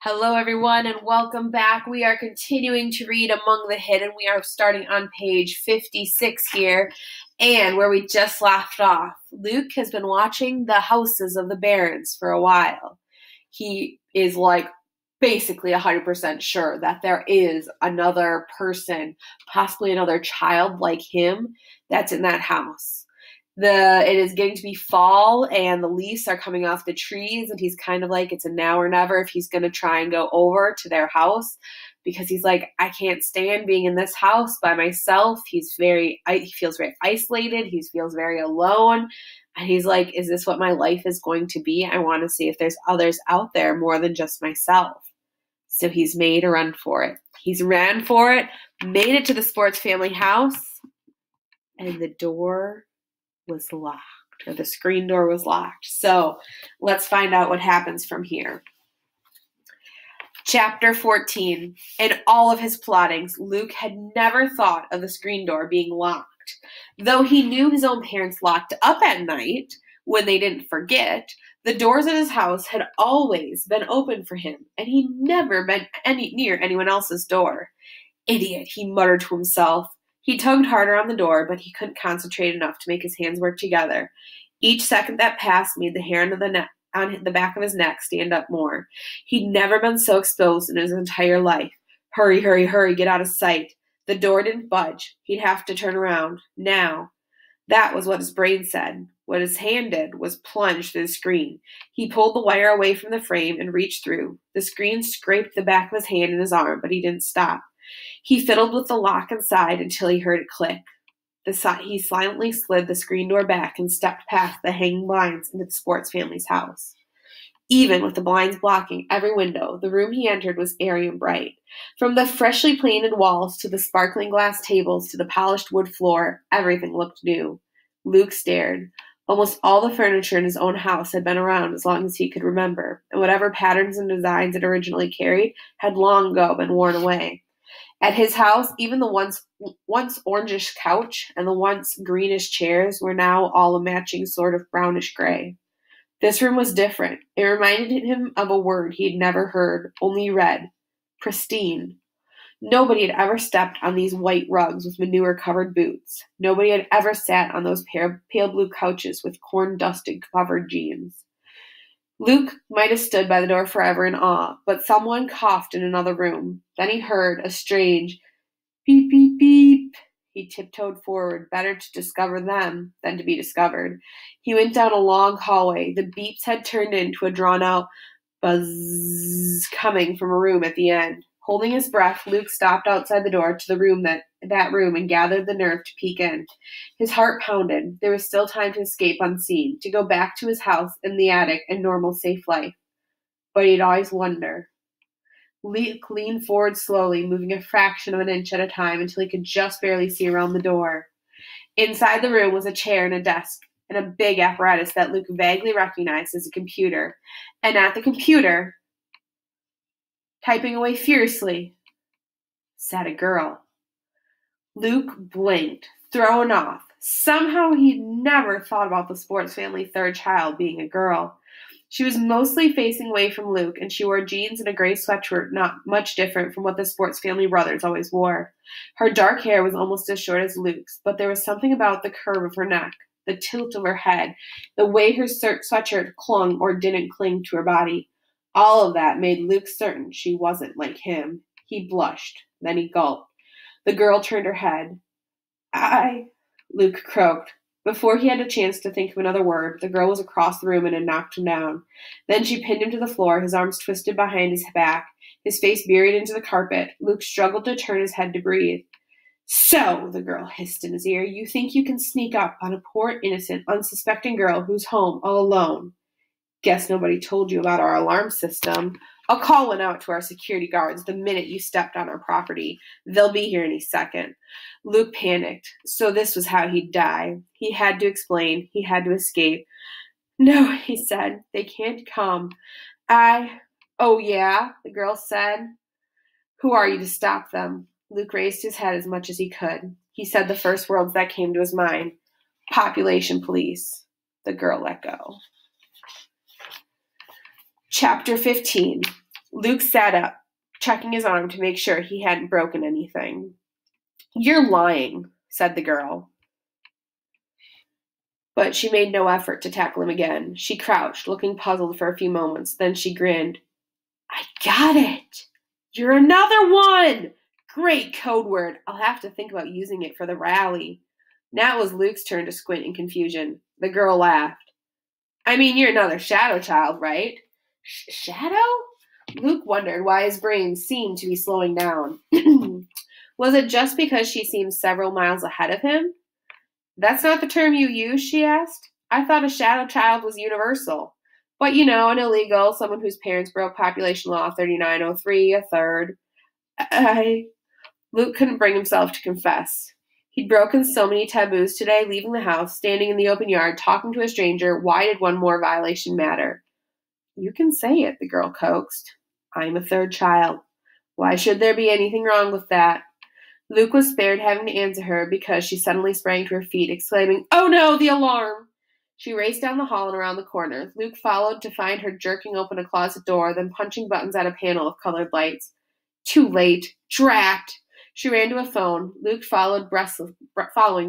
Hello, everyone, and welcome back. We are continuing to read Among the Hidden. We are starting on page 56 here, and where we just left off. Luke has been watching the houses of the Barons for a while. He is basically 100% sure that there is another person, possibly another child like him, that's in that house. It is getting to be fall and the leaves are coming off the trees, and he's kind of like it's a now or never if he's going to try and go over to their house, because he's like, I can't stand being in this house by myself. He feels very isolated. He feels very alone. And he's like, is this what my life is going to be? I want to see if there's others out there more than just myself. So he's made a run for it. He's ran for it, made it to the Sports family house, and the door was locked, or the screen door was locked. So let's find out what happens from here. Chapter 14. In all of his plottings, Luke had never thought of the screen door being locked. Though he knew his own parents locked up at night when they didn't forget, the doors of his house had always been open for him, and he'd never been near anyone else's door. Idiot, he muttered to himself. He tugged harder on the door, but he couldn't concentrate enough to make his hands work together. Each second that passed made the hair on the back of his neck stand up more. He'd never been so exposed in his entire life. Hurry, hurry, hurry, get out of sight. The door didn't budge. He'd have to turn around. Now. That was what his brain said. What his hand did was plunge through the screen. He pulled the wire away from the frame and reached through. The screen scraped the back of his hand and his arm, but he didn't stop. He fiddled with the lock inside until he heard it click. He silently slid the screen door back and stepped past the hanging blinds into the Sports family's house. Even with the blinds blocking every window, the room he entered was airy and bright. From the freshly painted walls to the sparkling glass tables to the polished wood floor, everything looked new. Luke stared. Almost all the furniture in his own house had been around as long as he could remember, and whatever patterns and designs it originally carried had long ago been worn away. At his house, even the once orangish couch and the once greenish chairs were now all a matching sort of brownish gray. This room was different. It reminded him of a word he had never heard, only read. Pristine. Nobody had ever stepped on these white rugs with manure-covered boots. Nobody had ever sat on those pale blue couches with corn-dusted covered jeans. Luke might have stood by the door forever in awe, but someone coughed in another room. Then he heard a strange beep, beep, beep. He tiptoed forward, better to discover them than to be discovered. He went down a long hallway. The beeps had turned into a drawn-out buzz coming from a room at the end. Holding his breath, Luke stopped outside the door to the room that room and gathered the nerve to peek in. His heart pounded. There was still time to escape unseen, to go back to his house in the attic and normal, safe life. But he'd always wonder. Luke leaned forward slowly, moving a fraction of an inch at a time until he could just barely see around the door. Inside the room was a chair and a desk, and a big apparatus that Luke vaguely recognized as a computer. And at the computer, typing away furiously, sat a girl. Luke blinked, thrown off. Somehow he'd never thought about the Sports family third child being a girl. She was mostly facing away from Luke, and she wore jeans and a gray sweatshirt not much different from what the Sports family brothers always wore. Her dark hair was almost as short as Luke's, but there was something about the curve of her neck, the tilt of her head, the way her sweatshirt clung or didn't cling to her body. All of that made Luke certain she wasn't like him. He blushed. Then he gulped. The girl turned her head. Luke croaked. Before he had a chance to think of another word, the girl was across the room and had knocked him down. Then she pinned him to the floor, his arms twisted behind his back, his face buried into the carpet. Luke struggled to turn his head to breathe. So, the girl hissed in his ear, you think you can sneak up on a poor, innocent, unsuspecting girl who's home all alone? Guess nobody told you about our alarm system. I'll call one out to our security guards the minute you stepped on our property. They'll be here any second. Luke panicked. So this was how he'd die. He had to explain. He had to escape. No, he said. They can't come. Oh yeah, the girl said. Who are you to stop them? Luke raised his head as much as he could. He said the first words that came to his mind. Population police. The girl let go. Chapter 15. Luke sat up, checking his arm to make sure he hadn't broken anything. "You're lying," said the girl. But she made no effort to tackle him again. She crouched, looking puzzled for a few moments. Then she grinned. "I got it! You're another one! Great code word. I'll have to think about using it for the rally." Now it was Luke's turn to squint in confusion. The girl laughed. "I mean, you're another shadow child, right?" Shadow? Luke wondered why his brain seemed to be slowing down. Was it just because she seemed several miles ahead of him? "That's not the term you use?" she asked. "I thought a shadow child was universal. But, an illegal, someone whose parents broke population law 3903, a third." Luke couldn't bring himself to confess. He'd broken so many taboos today, leaving the house, standing in the open yard, talking to a stranger. Why did one more violation matter? "You can say it," the girl coaxed. "I'm a third child. Why should there be anything wrong with that?" Luke was spared having to answer her because she suddenly sprang to her feet, exclaiming, "Oh no, the alarm!" She raced down the hall and around the corner. Luke followed to find her jerking open a closet door, then punching buttons at a panel of colored lights. Too late. Drat! She ran to a phone. Luke following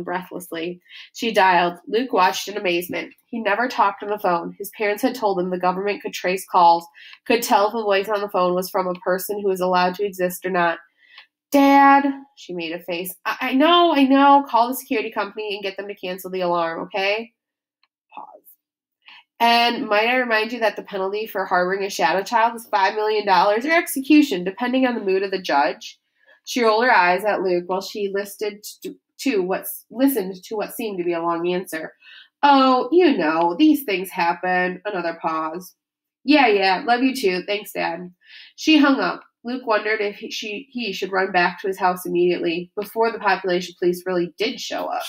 breathlessly. She dialed. Luke watched in amazement. He never talked on the phone. His parents had told him the government could trace calls, could tell if a voice on the phone was from a person who was allowed to exist or not. "Dad," she made a face. I know. Call the security company and get them to cancel the alarm, okay?" Pause. "And might I remind you that the penalty for harboring a shadow child is $5 million or execution, depending on the mood of the judge?" She rolled her eyes at Luke while she listened to what seemed to be a long answer. "Oh, these things happen." Another pause. Yeah, love you too. Thanks, Dad." She hung up. Luke wondered if he should run back to his house immediately, before the population police really did show up.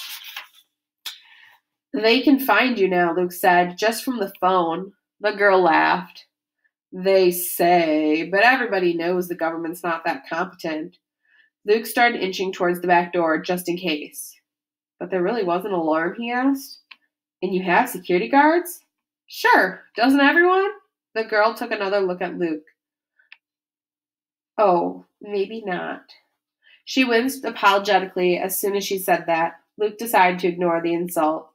"They can find you now," Luke said, "just from the phone." The girl laughed. "They say, but everybody knows the government's not that competent." Luke started inching towards the back door, just in case. "But there really was an alarm?" he asked. "And you have security guards?" "Sure. Doesn't everyone?" The girl took another look at Luke. "Oh, maybe not." She winced apologetically as soon as she said that. Luke decided to ignore the insult.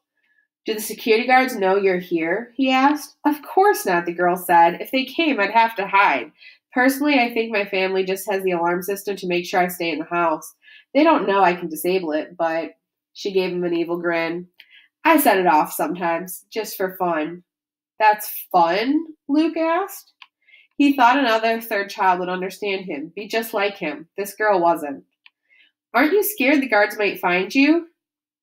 "Do the security guards know you're here?" he asked. "Of course not," the girl said. "If they came, I'd have to hide. Personally, I think my family just has the alarm system to make sure I stay in the house. They don't know I can disable it, but—" She gave him an evil grin. "I set it off sometimes, just for fun." "That's fun?" Luke asked. He thought another third child would understand him, be just like him. This girl wasn't. "Aren't you scared the guards might find you?"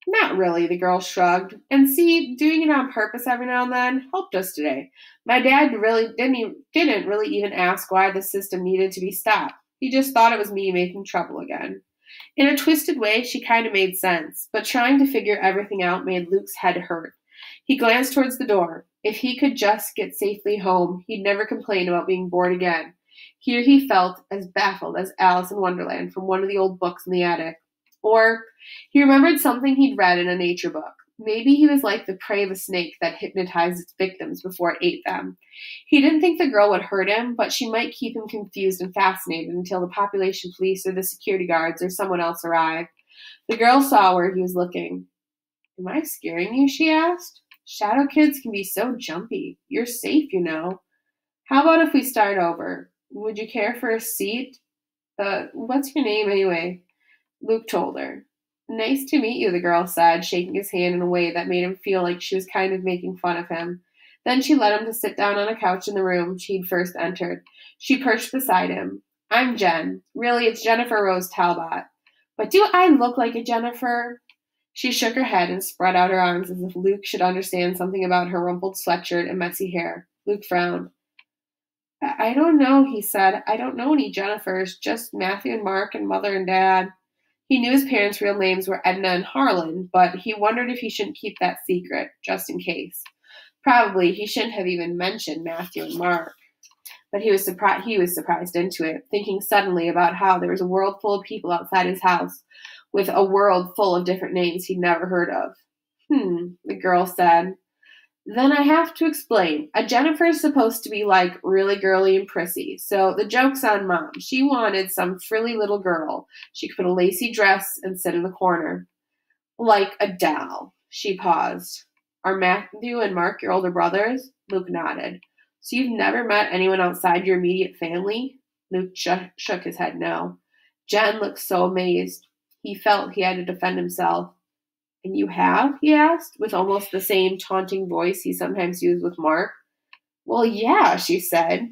"Not really," the girl shrugged. "And see, doing it on purpose every now and then helped us today. My dad didn't really even ask why the system needed to be stopped. He just thought it was me making trouble again." In a twisted way, she kind of made sense, but trying to figure everything out made Luke's head hurt. He glanced towards the door. If he could just get safely home, he'd never complain about being bored again. Here he felt as baffled as Alice in Wonderland from one of the old books in the attic. Or he remembered something he'd read in a nature book. Maybe he was like the prey of a snake that hypnotized its victims before it ate them. He didn't think the girl would hurt him, but she might keep him confused and fascinated until the population police or the security guards or someone else arrived. The girl saw where he was looking. "Am I scaring you?" she asked. "Shadow kids can be so jumpy. You're safe, How about if we start over? Would you care for a seat? What's your name anyway?" Luke told her. "Nice to meet you," the girl said, shaking his hand in a way that made him feel like she was kind of making fun of him. Then she led him to sit down on a couch in the room she'd first entered. She perched beside him. "I'm Jen. Really, it's Jennifer Rose Talbot." "But do I look like a Jennifer?" She shook her head and spread out her arms as if Luke should understand something about her rumpled sweatshirt and messy hair. Luke frowned. I don't know," he said. "I don't know any Jennifers, just Matthew and Mark and Mother and Dad." He knew his parents' real names were Edna and Harlan, but he wondered if he shouldn't keep that secret, just in case. Probably he shouldn't have even mentioned Matthew and Mark. But he was surprised into it, thinking suddenly about how there was a world full of people outside his house, with a world full of different names he'd never heard of. The girl said. Then I have to explain. A Jennifer is supposed to be like really girly and prissy, so the joke's on Mom. She wanted some frilly little girl. She could put a lacy dress and sit in the corner. Like a doll. She paused. Are Matthew and Mark your older brothers? Luke nodded. So you've never met anyone outside your immediate family? Luke shook his head no. Jen looked so amazed. He felt he had to defend himself. And you have? He asked, with almost the same taunting voice he sometimes used with Mark. Well, yeah, she said.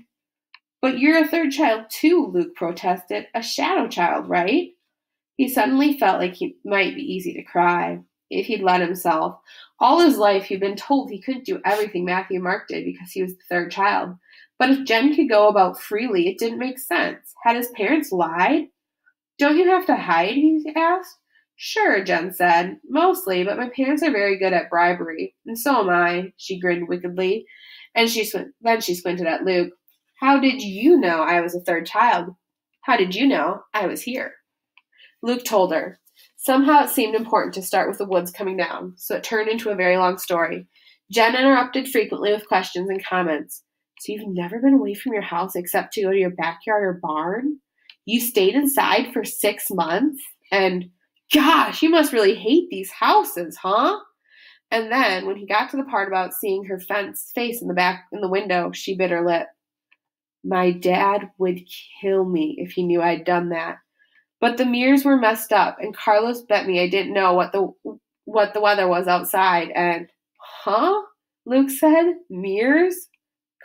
But you're a third child too, Luke protested. A shadow child, right? He suddenly felt like he might be easy to cry if he'd let himself. All his life he'd been told he couldn't do everything Matthew and Mark did because he was the third child. But if Jen could go about freely, it didn't make sense. Had his parents lied? Don't you have to hide? He asked. Sure, Jen said. Mostly, but my parents are very good at bribery. And so am I, she grinned wickedly. And then she squinted at Luke. How did you know I was a third child? How did you know I was here? Luke told her. Somehow it seemed important to start with the woods coming down, so it turned into a very long story. Jen interrupted frequently with questions and comments. So you've never been away from your house except to go to your backyard or barn? You stayed inside for 6 months? And, gosh, you must really hate these houses, huh? And then, when he got to the part about seeing her face in the window, she bit her lip. My dad would kill me if he knew I'd done that. But the mirrors were messed up, and Carlos bet me I didn't know what the weather was outside, and, huh? Luke said, mirrors?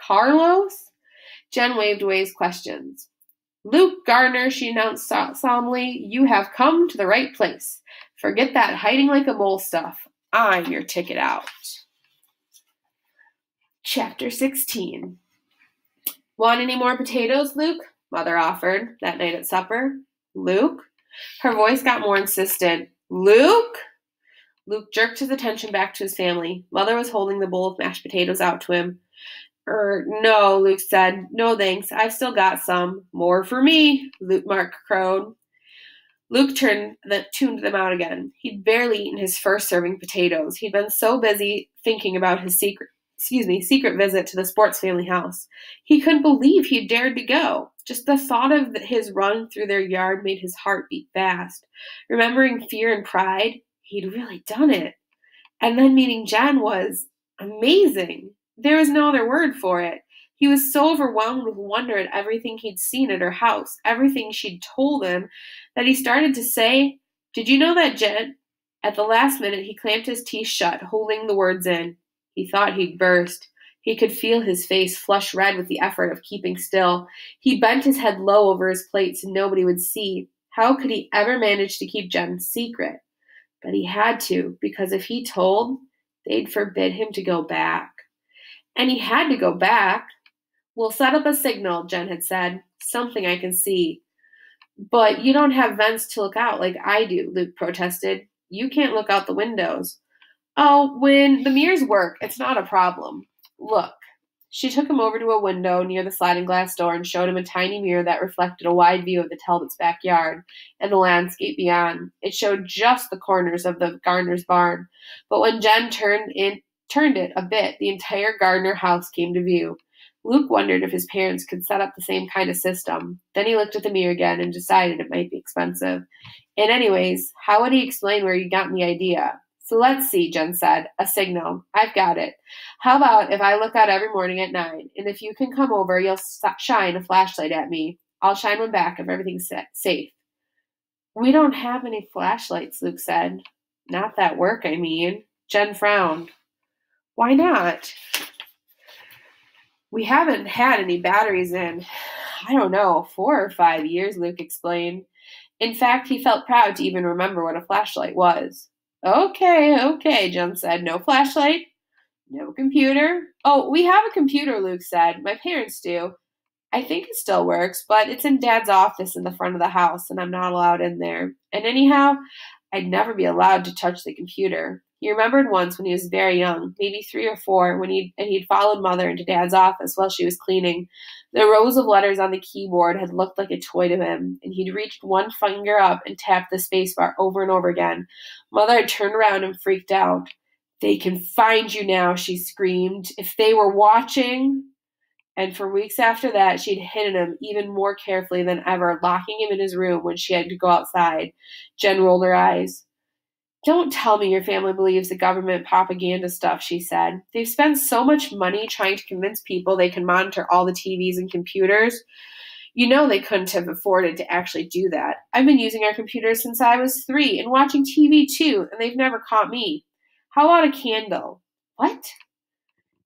Carlos? Jen waved away his questions. Luke Gardner, she announced solemnly, you have come to the right place. Forget that hiding like a mole stuff. I'm your ticket out. Chapter 16. Want any more potatoes, Luke? Mother offered that night at supper. Luke? Her voice got more insistent. Luke? Luke jerked his attention back to his family. Mother was holding the bowl of mashed potatoes out to him. No, Luke said. No thanks. I've still got some. More for me, Mark crowed. Luke tuned them out again. He'd barely eaten his first serving potatoes. He'd been so busy thinking about his secret visit to the Sports family house. He couldn't believe he'd dared to go. Just the thought of his run through their yard made his heart beat fast. Remembering fear and pride, he'd really done it. And then meeting Jen was amazing. There was no other word for it. He was so overwhelmed with wonder at everything he'd seen at her house, everything she'd told him, that he started to say, Did you know that Jen? At the last minute, he clamped his teeth shut, holding the words in. He thought he'd burst. He could feel his face flush red with the effort of keeping still. He bent his head low over his plate so nobody would see. How could he ever manage to keep Jen's secret? But he had to, because if he told, they'd forbid him to go back. And he had to go back. We'll set up a signal, Jen had said. Something I can see. But you don't have vents to look out like I do, Luke protested. You can't look out the windows. Oh, when the mirrors work, it's not a problem. Look. She took him over to a window near the sliding glass door and showed him a tiny mirror that reflected a wide view of the Talbots' backyard and the landscape beyond. It showed just the corners of the Gardner's barn. But when Jen turned it a bit, the entire Gardner house came to view. Luke wondered if his parents could set up the same kind of system. Then he looked at the mirror again and decided it might be expensive. And anyways, how would he explain where he gotten the idea? So let's see, Jen said. A signal. I've got it. How about if I look out every morning at 9, and if you can come over, you'll shine a flashlight at me. I'll shine one back if everything's safe. We don't have any flashlights, Luke said. Not that work, I mean. Jen frowned. Why not? We haven't had any batteries in, 4 or 5 years, Luke explained. In fact, he felt proud to even remember what a flashlight was. Okay, Jen said. No flashlight? No computer? Oh, we have a computer, Luke said. My parents do. I think it still works, but it's in Dad's office in the front of the house, and I'm not allowed in there. And anyhow, I'd never be allowed to touch the computer. He remembered once when he was very young, maybe 3 or 4, when he'd followed Mother into Dad's office while she was cleaning. The rows of letters on the keyboard had looked like a toy to him, and he'd reached one finger up and tapped the spacebar over and over again. Mother had turned around and freaked out. "They can find you now," she screamed. "If they were watching." And for weeks after that, she'd hidden him even more carefully than ever, locking him in his room when she had to go outside. Jen rolled her eyes. "Don't tell me your family believes the government propaganda stuff," she said. "They've spent so much money trying to convince people they can monitor all the TVs and computers. You know they couldn't have afforded to actually do that. I've been using our computers since I was 3 and watching TV too, and they've never caught me. How about a candle?" "What?"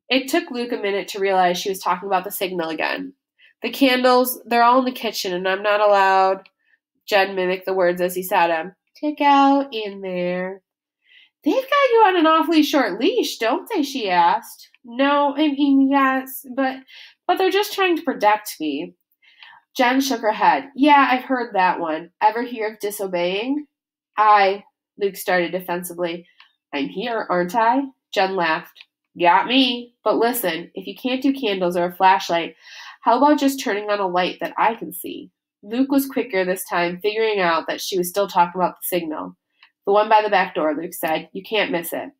It took Luke a minute to realize she was talking about the signal again. "The candles, they're all in the kitchen, and I'm not allowed." Jen mimicked the words as he said them. "Take out in there." "They've got you on an awfully short leash, don't they?" she asked. "No, I mean, yes, but they're just trying to protect me." Jen shook her head. "Yeah, I've heard that one. Ever hear of disobeying?" Luke started defensively. "I'm here, aren't I?" Jen laughed. "Got me. But listen, if you can't do candles or a flashlight, how about just turning on a light that I can see?" Luke was quicker this time, figuring out that she was still talking about the signal. "The one by the back door," Luke said. "You can't miss it."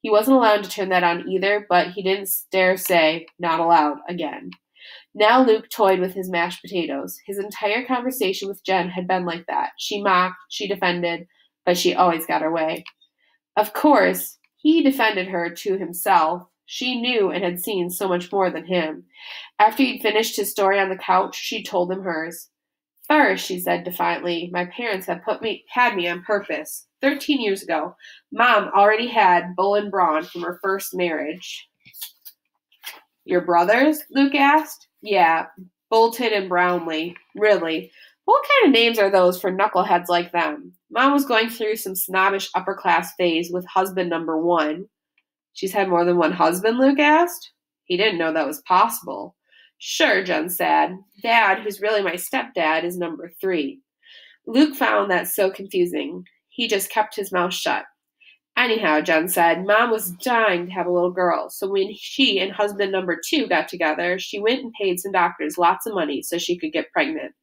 He wasn't allowed to turn that on either, but he didn't dare say, "Not allowed," again. Now Luke toyed with his mashed potatoes. His entire conversation with Jen had been like that. She mocked, she defended, but she always got her way. Of course, he defended her to himself. She knew and had seen so much more than him. After he'd finished his story on the couch, she told him hers. "First," she said defiantly, "my parents had me on purpose. 13 years ago. Mom already had Bull and Brawn from her first marriage." "Your brothers?" Luke asked. "Yeah, Bolton and Brownlee. Really. What kind of names are those for knuckleheads like them? Mom was going through some snobbish upper-class phase with husband number 1. "She's had more than one husband?" Luke asked. He didn't know that was possible. "Sure," Jen said. "Dad, who's really my stepdad, is number 3. Luke found that so confusing. He just kept his mouth shut. "Anyhow," Jen said, "Mom was dying to have a little girl, so when she and husband number 2 got together, she went and paid some doctors lots of money so she could get pregnant."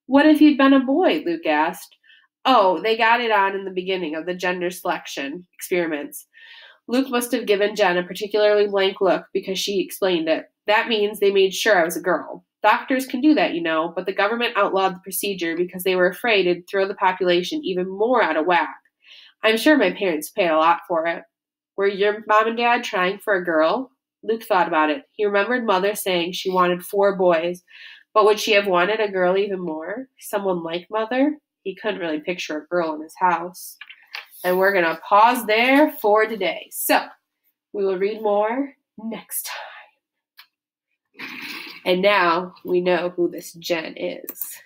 "What if you'd been a boy?" Luke asked. "Oh, they got it on in the beginning of the gender selection experiments." Luke must have given Jen a particularly blank look because she explained it. "That means they made sure I was a girl. Doctors can do that, you know, but the government outlawed the procedure because they were afraid it'd throw the population even more out of whack. I'm sure my parents paid a lot for it." "Were your mom and dad trying for a girl?" Luke thought about it. He remembered Mother saying she wanted 4 boys, but would she have wanted a girl even more? Someone like Mother? He couldn't really picture a girl in his house. And we're going to pause there for today. So, we will read more next time. And now we know who this Jen is.